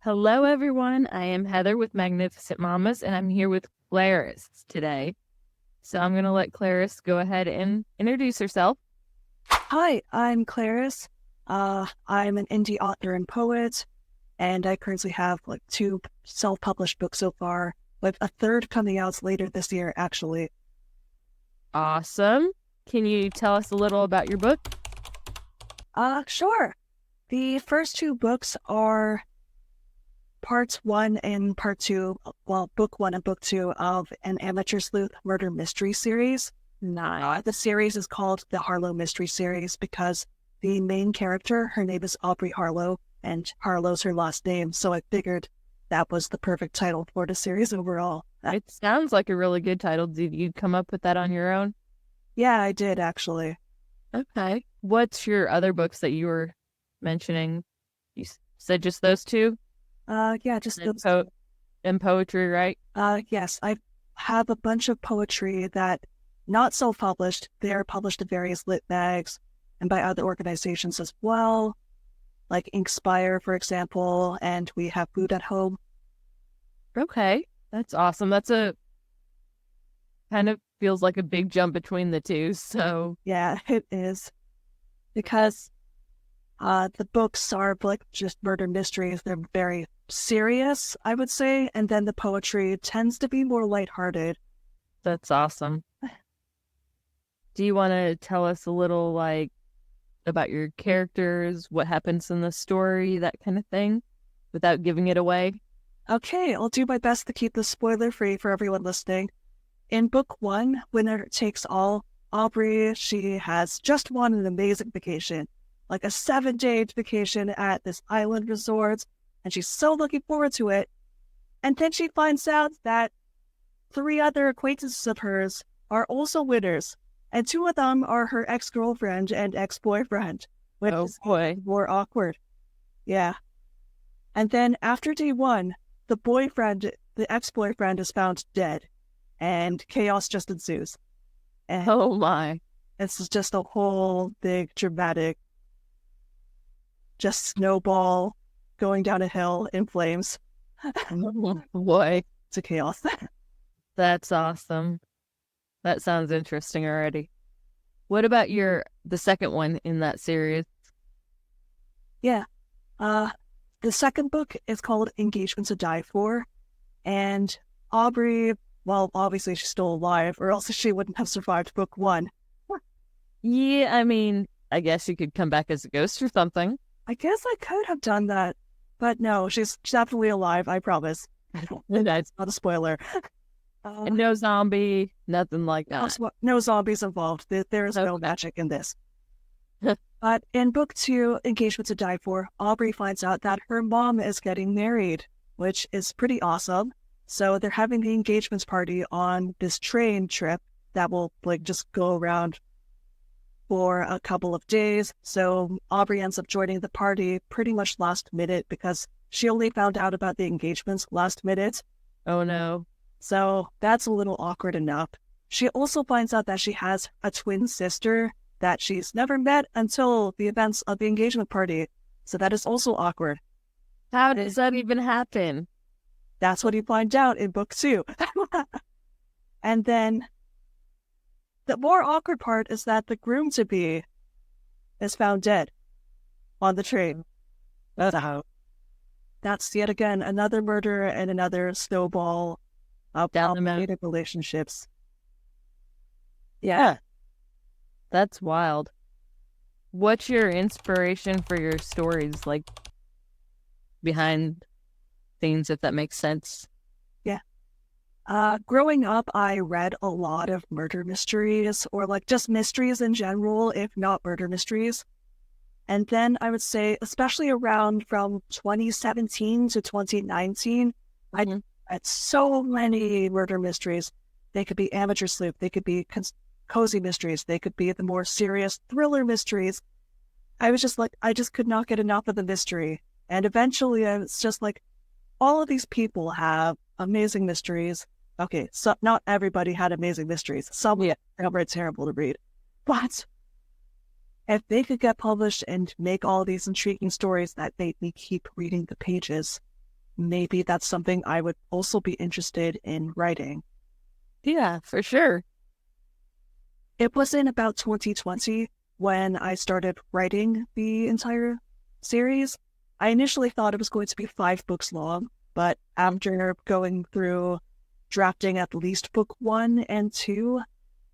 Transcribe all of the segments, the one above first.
Hello, everyone. I am Heather with Magnificent Mamas, and I'm here with Claris today. So I'm going to let Claris go ahead and introduce herself. Hi, I'm Claris. I'm an indie author and poet, and I currently have like two self-published books so far, with a third coming out later this year, actually. Awesome. Can you tell us a little about your book? Sure. The first two books are part one and part two, well, book one and book two of an amateur sleuth murder mystery series. Nice. The series is called the Harlow Mystery Series because the main character, her name is Aubrey Harlow, and Harlow's her last name, so I figured that was the perfect title for the series overall. It sounds like a really good title. Did you come up with that on your own? Yeah, I did actually. Okay. What's your other books that you were mentioning? You said just those two? Yeah, just And, those. and poetry, right? Yes, I have a bunch of poetry that not self-published. They're published in various lit mags and by other organizations as well, like Inkspire, for example, and we have Food at Home. Okay. That's awesome. That's a kind of feels like a big jump between the two. So, Yeah, it is because the books are like just murder mysteries. They're very serious, I would say, and then the poetry tends to be more lighthearted. that's awesome. Do you want to tell us a little about your characters, what happens in the story, that kind of thing, without giving it away? Okay, I'll do my best to keep this spoiler free for everyone listening. In book one, Winner Takes All, Aubrey, she has just won an amazing vacation, like a 7-day vacation at this island resort, and she's so looking forward to it. And then she finds out that 3 other acquaintances of hers are also winners, and 2 of them are her ex-girlfriend and ex-boyfriend, which Oh is boy. more awkward. Yeah. And then after day one, the ex-boyfriend is found dead, and chaos just ensues. And Oh my. it's just a whole big dramatic, just snowball going down a hill in flames Oh boy. to chaos. That's awesome. That sounds interesting already. What about the second one in that series? Yeah. The second book is called Engagement to Die For, and Aubrey, well, obviously she's still alive, or else she wouldn't have survived book one. Yeah, I mean, I guess you could come back as a ghost or something. I guess I could have done that, but no, she's definitely alive, I promise. That's Not a spoiler. and no zombie, nothing like that. No zombies involved. There is no Okay. magic in this. But in book two, Engagement to Die For, Aubrey finds out that her mom is getting married, which is pretty awesome. So they're having the engagement party on this train trip that will like just go around for a couple of days. So Aubrey ends up joining the party pretty much last minute because she only found out about the engagements last minute. Oh no. So that's a little awkward enough. She also finds out that she has a twin sister that she's never met until the events of the engagement party. So that is also awkward. How does that even happen? That's what you find out in book two. And then the more awkward part is that the groom-to-be is found dead on the train. That's yet again another murder and another snowball of Down the mountain. complicated relationships. Yeah, that's wild. What's your inspiration for your stories, like behind things, if that makes sense? Yeah. Growing up, I read a lot of murder mysteries or like just mysteries in general, if not murder mysteries. And then I would say, especially around from 2017 to 2019, I Mhm. read so many murder mysteries. They could be amateur sleuth, they could be cozy mysteries, they could be the more serious thriller mysteries. I was just like, I just could not get enough of the mystery. And eventually I was just like, all of these people have amazing mysteries. Okay, so not everybody had amazing mysteries. Some were terrible to read. But if they could get published and make all these intriguing stories that made me keep reading the pages, maybe that's something I would also be interested in writing. Yeah, for sure. It was in about 2020 when I started writing the entire series. I initially thought it was going to be 5 books long, but after going through drafting at least book 1 and 2,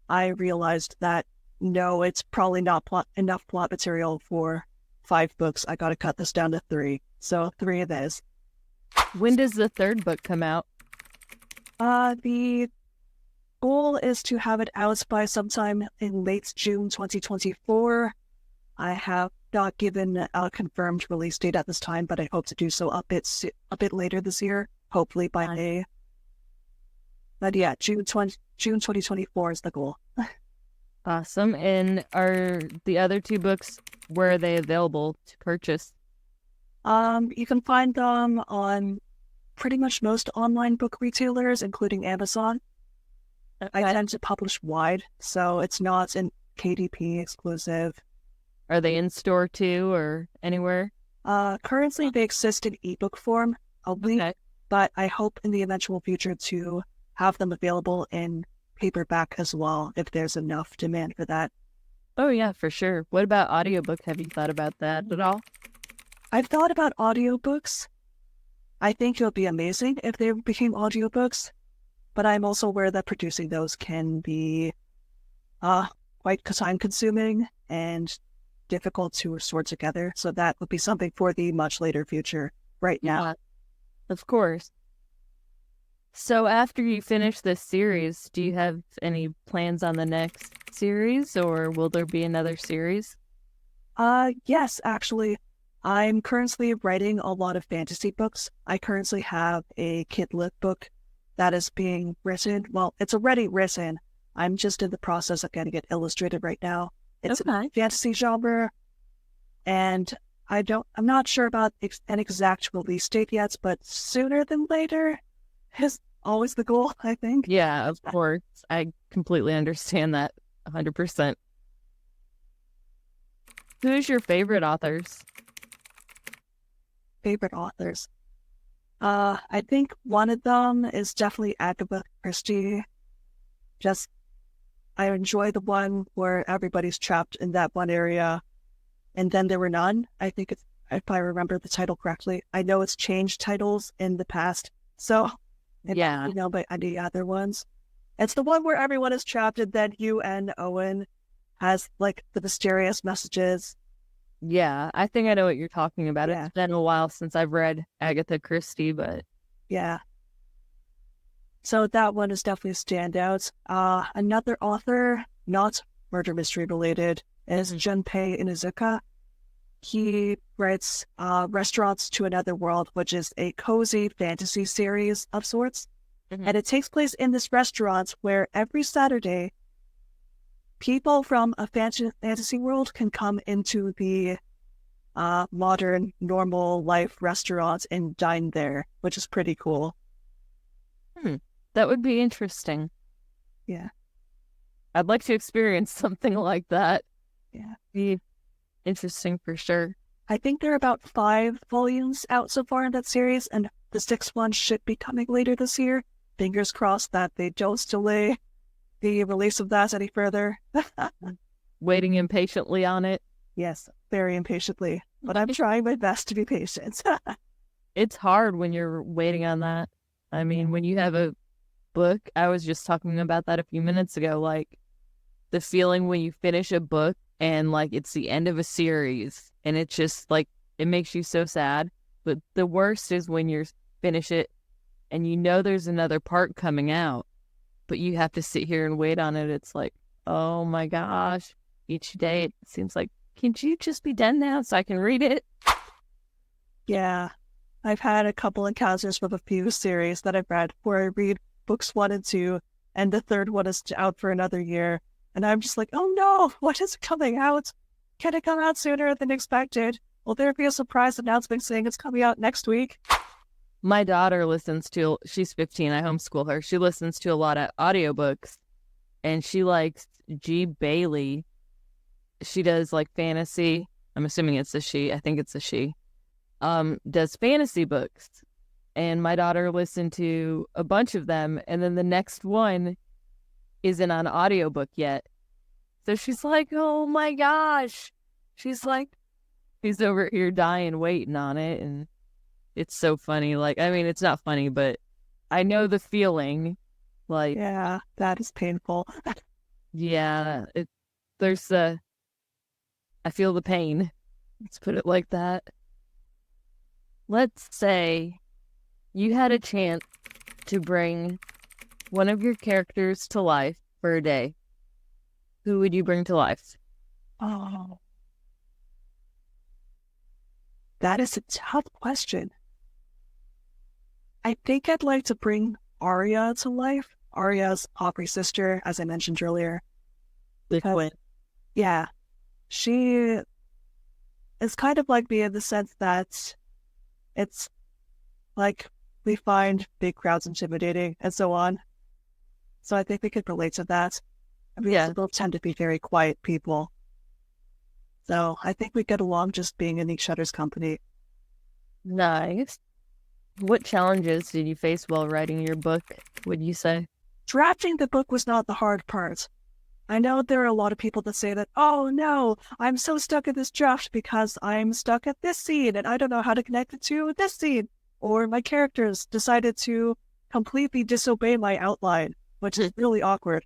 I realized that no, it's probably not enough plot material for 5 books. I got to cut this down to 3. So 3 it is. When does the third book come out? The goal is to have it out by sometime in late June 2024. I have not given a confirmed release date at this time, but I hope to do so a bit later this year, hopefully by May. But yeah, June 2024 is the goal. Awesome. And are the other 2 books, where are they available to purchase? You can find them on pretty much most online book retailers, including Amazon. I tend to publish wide, so it's not an KDP exclusive. Are they in store too, or anywhere? Currently they exist in ebook form only, but I hope in the eventual future to have them available in paperback as well, if there's enough demand for that. Oh yeah, for sure. What about audiobook? Have you thought about that at all? I've thought about audiobooks. I think it would be amazing if they became audiobooks, but I'm also aware that producing those can be quite time consuming and difficult to sort together. So that would be something for the much later future right now. Of course. So after you finish this series, do you have any plans on the next series, or will there be another series? Yes, actually. I'm currently writing a lot of fantasy books. I currently have a kidlit book that is being written. Well, it's already written. I'm just in the process of getting it illustrated right now. It's a fantasy genre, and I'm not sure about an exact release date yet, but sooner than later is always the goal, I think. Yeah, of course. I completely understand that 100%. Who's your favorite authors? Favorite authors? I think one of them is definitely Agatha Christie. I enjoy the one where everybody's trapped in that one area, and then there were none. I think it's, if I remember the title correctly. I know it's changed titles in the past, so Yeah, by any other ones. It's the one where everyone is trapped, and then you and Owen has like the mysterious messages. yeah. I think I know what you're talking about. Yeah. It's been a while since I've read Agatha Christie, but Yeah. So that one is definitely a standout. Another author, not murder mystery related, is Junpei Inuzuka. He writes Restaurants to Another World, which is a cozy fantasy series of sorts. And it takes place in this restaurant where every Saturday, people from a fantasy world can come into the modern, normal life restaurant and dine there, which is pretty cool. That would be interesting. Yeah. I'd like to experience something like that. Yeah. Be interesting for sure. I think there are about 5 volumes out so far in that series, and the 6th one should be coming later this year. Fingers crossed that they don't delay the release of that any further. Waiting impatiently on it. Yes, very impatiently, but I'm trying my best to be patient. It's hard when you're waiting on that. I mean, when you have a book, I was just talking about that a few minutes ago, like the feeling when you finish a book and like it's the end of a series and it's just like it makes you so sad. But the worst is when you finish it and you know there's another part coming out, but you have to sit here and wait on it. It's like, oh my gosh, each day it seems like, can't you just be done now so I can read it? Yeah, I've had a couple encounters with a few series that I've read where I read books 1 and 2, and the 3rd one is out for another year. And I'm just like, oh no, what is coming out? Can it come out sooner than expected? Will there be a surprise announcement saying it's coming out next week? My daughter she's 15, I homeschool her. She listens to a lot of audiobooks, and she likes G. Bailey. She does like fantasy. I'm assuming it's a she. I think it's a she. Does fantasy books. and my daughter listened to a bunch of them, and then the next one isn't on audiobook yet. So she's like, oh my gosh. She's like, she's over here dying waiting on it, and it's so funny. Like, I mean, it's not funny, but I know the feeling. Like, Yeah, that is painful. yeah, I feel the pain. Let's put it like that. Let's say you had a chance to bring one of your characters to life for a day. Who would you bring to life? Oh, that is a tough question. I think I'd like to bring Arya to life. Arya's Aubrey's sister, as I mentioned earlier. The twin. Yeah, she is kind of like me in the sense that it's like we find big crowds intimidating and so on. So I think we could relate to that. I mean, Yeah. both tend to be very quiet people. So I think we get along just being in each other's company. Nice. What challenges did you face while writing your book, would you say? Drafting the book was not the hard part. I know there are a lot of people that say that, oh no, I'm so stuck in this draft because I'm stuck at this scene and I don't know how to connect it to this scene. Or my characters decided to completely disobey my outline, which is really awkward.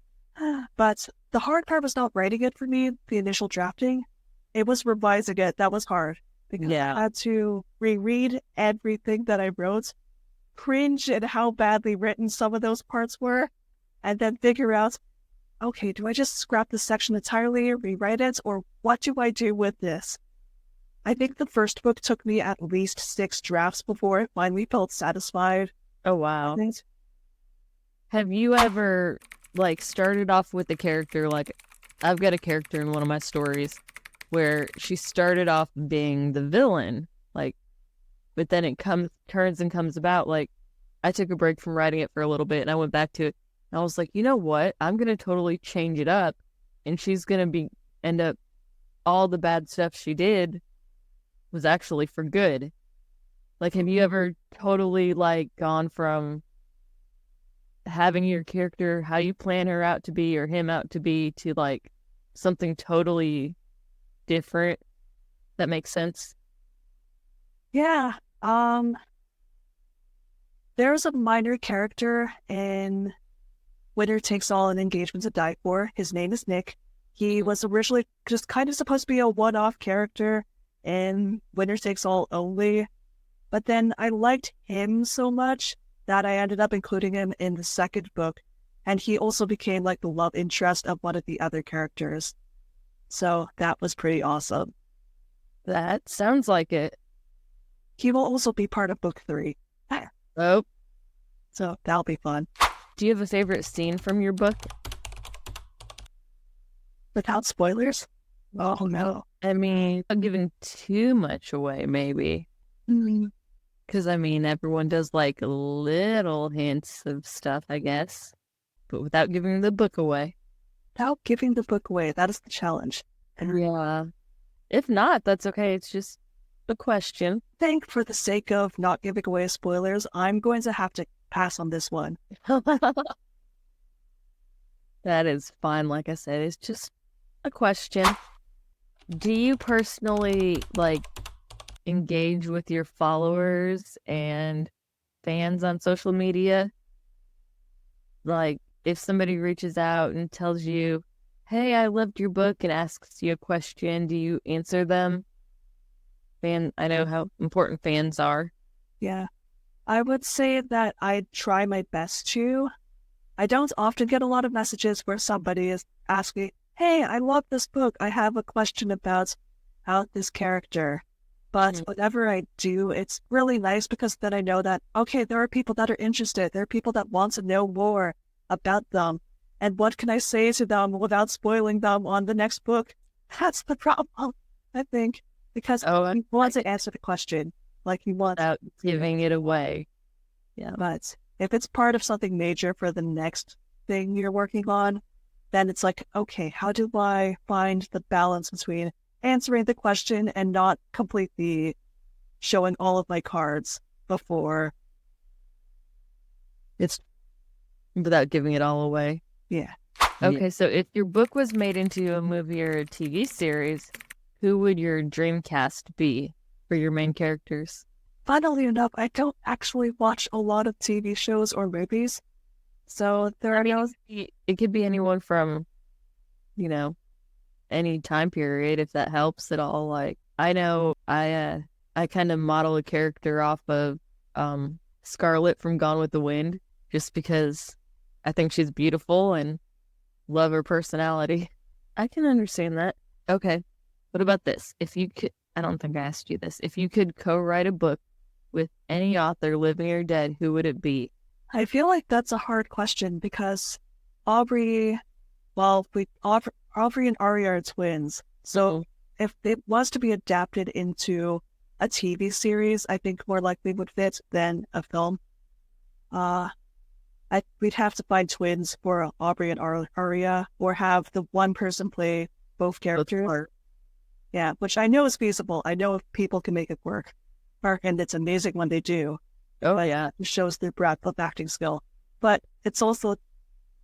But the hard part was not writing it for me, the initial drafting. It was revising it that was hard. Because Yeah. I had to reread everything that I wrote, cringe at how badly written some of those parts were, and then figure out, okay, do I just scrap this section entirely, rewrite it, or what do I do with this? I think the first book took me at least 6 drafts before it finally felt satisfied. Oh, wow. I think. Have you ever, like, started off with a character, like, I've got a character in one of my stories where she started off being the villain, like, but then it turns and comes about, like, I took a break from writing it for a little bit and I went back to it. And I was like, you know what? I'm going to totally change it up. And she's going to end up, all the bad stuff she did was actually for good. Like, have you ever totally, like, gone from having your character, how you plan her out to be or him out to be, to, like, something totally different? That makes sense? Yeah. There's a minor character in Winner Takes All and Engagement to Die For. His name is Nick. He was originally just kind of supposed to be a one-off character in Winner Takes All only. But then I liked him so much that I ended up including him in the second book. And he also became like the love interest of one of the other characters. So that was pretty awesome. That sounds like it. He will also be part of book 3. Oh, So that'll be fun. do you have a favorite scene from your book? Without spoilers? Oh no. I mean, not giving too much away, maybe. Because, I mean, everyone does, like, little hints of stuff, I guess. But without giving the book away. Without giving the book away, that is the challenge. And Yeah. If not, that's okay. It's just a question. I think for the sake of not giving away spoilers, I'm going to have to pass on this one. That is fine. Like I said, it's just a question. Do you personally, like, engage with your followers and fans on social media? Like, if somebody reaches out and tells you, hey, I loved your book, and asks you a question, do you answer them? I know how important fans are. Yeah. I would say that I try my best to. I don't often get a lot of messages where somebody is asking, hey, I love this book. I have a question about this character. But whenever I do, it's really nice because then I know that, okay, there are people that are interested. There are people that want to know more about them. And what can I say to them without spoiling them on the next book? That's the problem, I think. Because you want to answer the question. Like you want without giving it away. Yeah. But if it's part of something major for the next thing you're working on, then it's like, okay, how do I find the balance between answering the question and not completely showing all of my cards before It's, Without giving it all away. yeah. Okay, so if your book was made into a movie or a TV series, who would your dream cast be for your main characters? Funnily enough, I don't actually watch a lot of TV shows or movies. So there are no. It could be anyone from, you know, any time period, if that helps at all. Like, I know I kind of model a character off of Scarlet from Gone with the Wind, just because I think she's beautiful and love her personality. I can understand that. Okay. What about this? If you could, I don't think I asked you this. If you could co-write a book with any author, living or dead, who would it be? I feel like that's a hard question because Aubrey and Aria are twins. So if it was to be adapted into a TV series, I think more likely would fit than a film. We'd have to find twins for Aubrey and Aria, or have the one person play both characters. Yeah, which I know is feasible. I know if people can make it work. And it's amazing when they do. Oh, yeah. It shows their breadth of acting skill. But it's also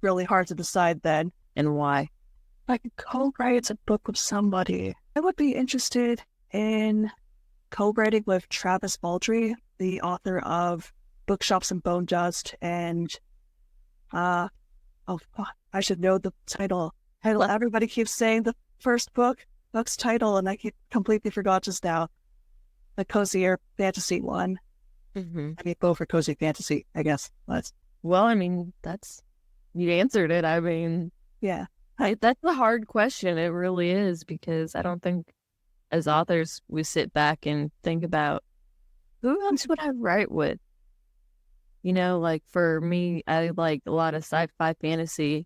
really hard to decide then. And why? If I could co-write a book with somebody, I would be interested in co-writing with Travis Baldree, the author of Bookshops and Bone Dust, and I should know the title. Everybody keeps saying the first book's title, and I completely forgot just now. The cozier fantasy one. Mm-hmm. I mean, both are cozy fantasy, I guess. Well, I mean, you answered it. I mean, yeah. That's a hard question. It really is, because I don't think as authors we sit back and think about who else would I write with? You know, like for me, I like a lot of sci-fi fantasy,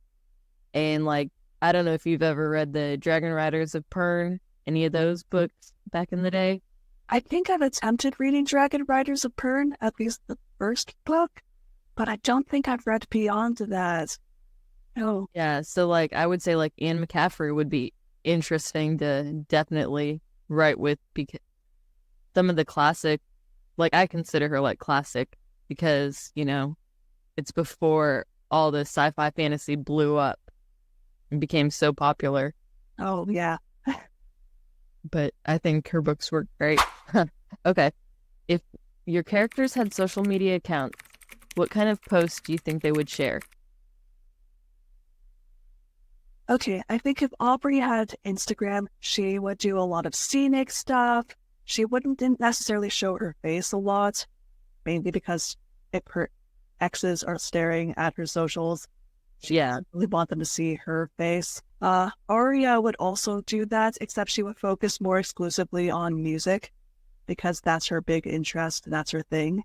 and like, I don't know if you've ever read the Dragon Riders of Pern, any of those books back in the day. I think I've attempted reading Dragon Riders of Pern, at least the first book, but I don't think I've read beyond that. Oh. Yeah, so like I would say like Anne McCaffrey would be interesting to definitely write with, because some of the classic, like I consider her like classic, because, you know, it's before all the sci-fi fantasy blew up and became so popular. Oh, yeah. But I think her books were great. Okay. If your characters had social media accounts, what kind of posts do you think they would share? Okay, I think if Aubrey had Instagram, she would do a lot of scenic stuff. She wouldn't necessarily show her face a lot, mainly because if her exes are staring at her socials, she doesn't really want them to see her face. Aria would also do that, except she would focus more exclusively on music, because that's her big interest, that's her thing.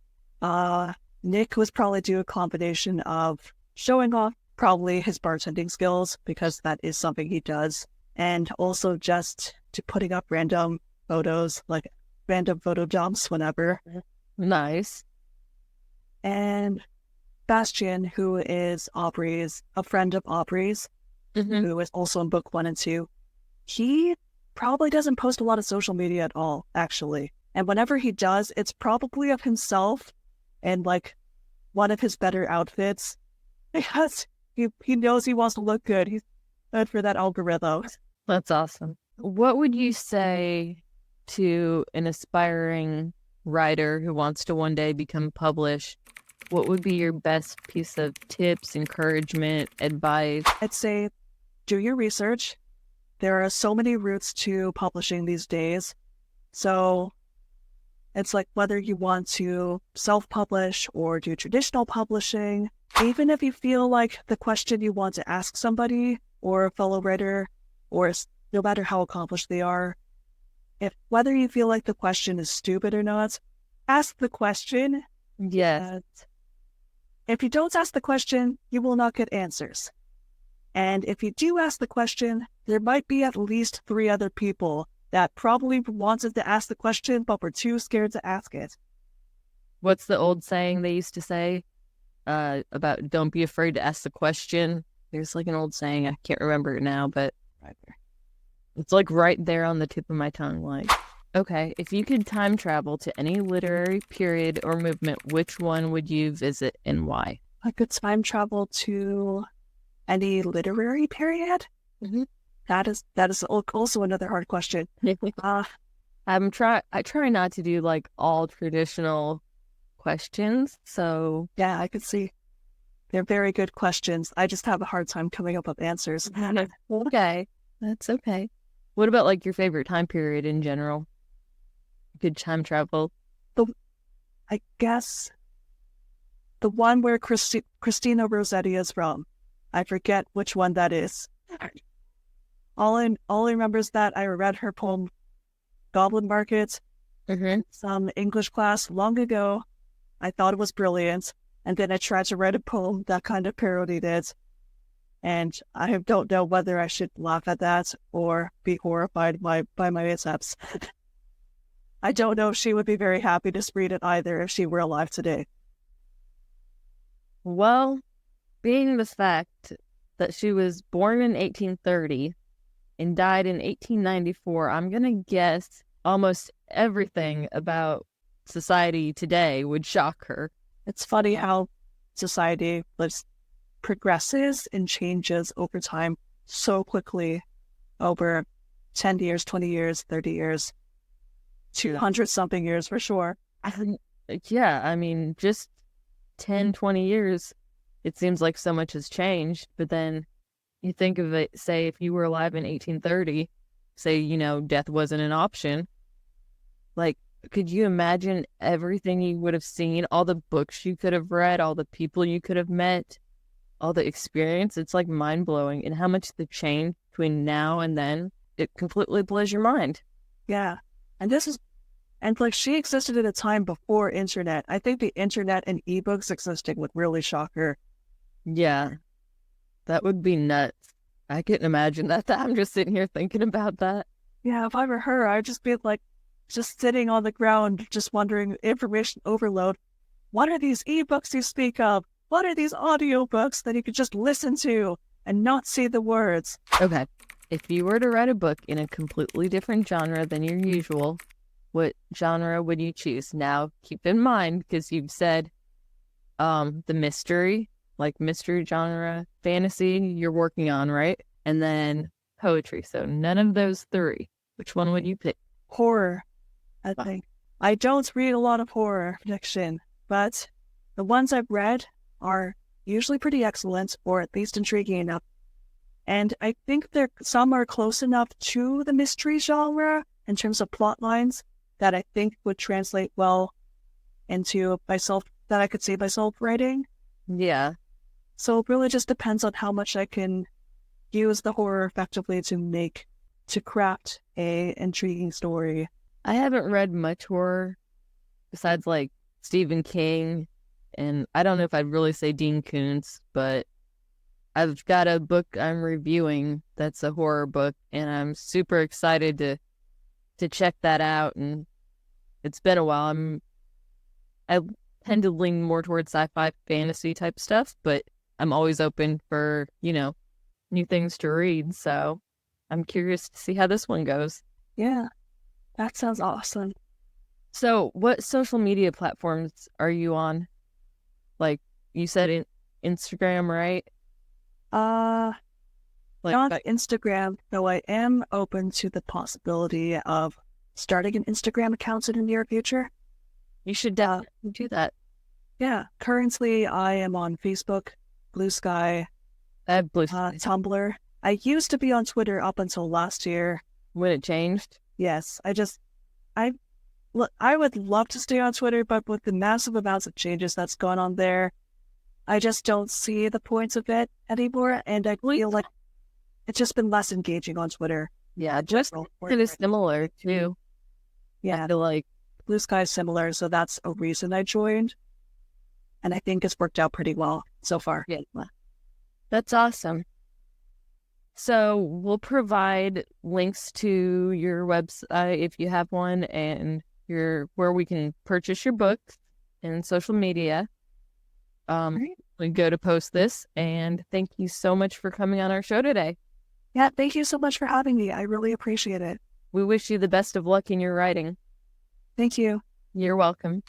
Nick would probably do a combination of showing off probably his bartending skills, because that is something he does, and also just to putting up random photos, like random photo dumps whenever. Nice. And Bastian, who is a friend of Aubrey's, who is also in book 1 and 2, he probably doesn't post a lot of social media at all, actually. And whenever he does, it's probably of himself and like one of his better outfits, because he knows he wants to look good. He's good for that algorithm. That's awesome. What would you say to an aspiring writer who wants to one day become published? What would be your best piece of tips, encouragement, advice? I'd say do your research. There are so many routes to publishing these days. So it's like whether you want to self-publish or do traditional publishing. Even if you feel like the question you want to ask somebody or a fellow writer, or no matter how accomplished they are, whether you feel like the question is stupid or not, ask the question. Yes. If you don't ask the question, you will not get answers. And if you do ask the question, there might be at least 3 other people that probably wanted to ask the question but were too scared to ask it. What's the old saying they used to say about don't be afraid to ask the question? There's like an old saying, I can't remember it now, but right there. It's like right there on the tip of my tongue. Like, okay, if you could time travel to any literary period or movement, which one would you visit and why? I could time travel to any literary period. Mm-hmm. That is also another hard question. Uh, I try not to do like all traditional questions, so yeah, I could see they're very good questions. I just have a hard time coming up with answers. okay, that's okay. What about like your favorite time period in general? Good time travel. The I guess the one where Christina Rossetti is from. I forget which one that is. All I remember is that I read her poem Goblin Market, Mm-hmm. some English class long ago. I thought it was brilliant. And then I tried to write a poem that kind of parodied it. And I don't know whether I should laugh at that or be horrified by my mishaps. I don't know if she would be very happy to read it either if she were alive today. Well, being the fact that she was born in 1830 and died in 1894, I'm gonna guess almost everything about society today would shock her. It's funny how society progresses and changes over time so quickly over 10 years, 20 years, 30 years, 200 something years for sure. Yeah, I mean, just 10, 20 years, it seems like so much has changed. But then you think of it, say, if you were alive in 1830, say, death wasn't an option. Like, could you imagine everything you would have seen, all the books you could have read, all the people you could have met, all the experience? It's like mind-blowing. And how much the change between now and then, it completely blows your mind. Yeah. And like she existed at a time before internet. I think the internet and ebooks existing would really shock her. Yeah, that would be nuts. I couldn't imagine that. I'm just sitting here thinking about that. Yeah, if I were her, I'd just be like, just sitting on the ground, just wondering, information overload. What are these ebooks you speak of? What are these audiobooks that you could just listen to and not see the words? Okay, if you were to write a book in a completely different genre than your usual, what genre would you choose? Now, keep in mind, because you've said the mystery, like mystery genre, fantasy you're working on, right? And then poetry. So none of those three. Which one would you pick? Horror, I think. I don't read a lot of horror fiction, but the ones I've read are usually pretty excellent, or at least intriguing enough. And I think some are close enough to the mystery genre in terms of plot lines that I think would translate well into myself, that I could see myself writing. Yeah. So it really just depends on how much I can use the horror effectively to craft a intriguing story. I haven't read much horror besides like Stephen King, and I don't know if I'd really say Dean Koontz, but I've got a book I'm reviewing that's a horror book, and I'm super excited to check that out. And it's been a while. I tend to lean more towards sci-fi fantasy type stuff, but I'm always open for, new things to read. So I'm curious to see how this one goes. Yeah, that sounds awesome. So what social media platforms are you on? Like you said, Instagram, right? Not Instagram, though I am open to the possibility of starting an Instagram account in the near future. You should definitely do that. Yeah, currently I am on Facebook, Blue Sky, Tumblr. I used to be on Twitter up until last year. When it changed? Yes, I would love to stay on Twitter, but with the massive amounts of changes that's gone on there, I just don't see the points of it anymore, and I feel like it's just been less engaging on Twitter. Yeah, just kind of similar too. Yeah, I feel like Blue Sky is similar, so that's a reason I joined, and I think it's worked out pretty well so far. Yeah, that's awesome. So we'll provide links to your website if you have one, and where we can purchase your books and social media. We go to post this, and thank you so much for coming on our show today. Yeah, thank you so much for having me. I really appreciate it. We wish you the best of luck in your writing. Thank you. You're welcome.